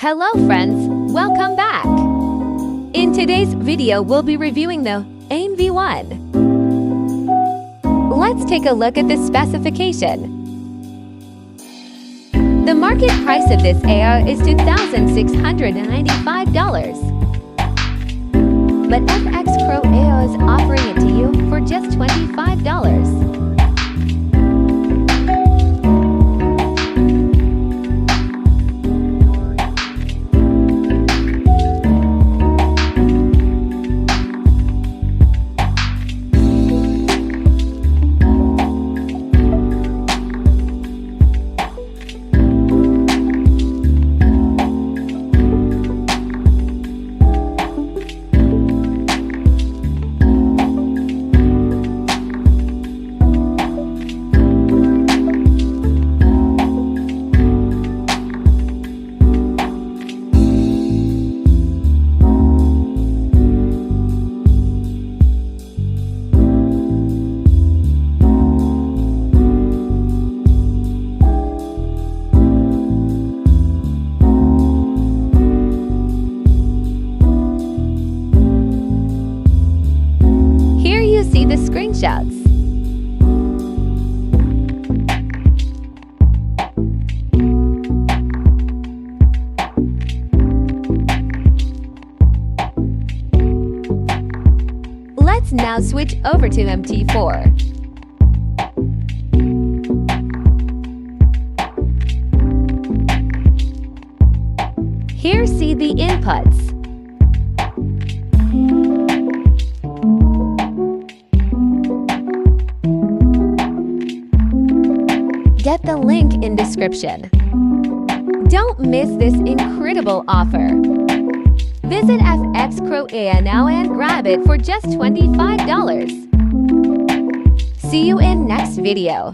Hello friends, welcome back! In today's video, we'll be reviewing the AiM V1. Let's take a look at the specification. The market price of this AR is $2,695. But FX Pro AO is offering it to you for just $25. See the screenshots. Let's now switch over to MT4. Here see the inputs. Get the link in description. Don't miss this incredible offer. Visit FX Pro EA now and grab it for just $25. See you in next video.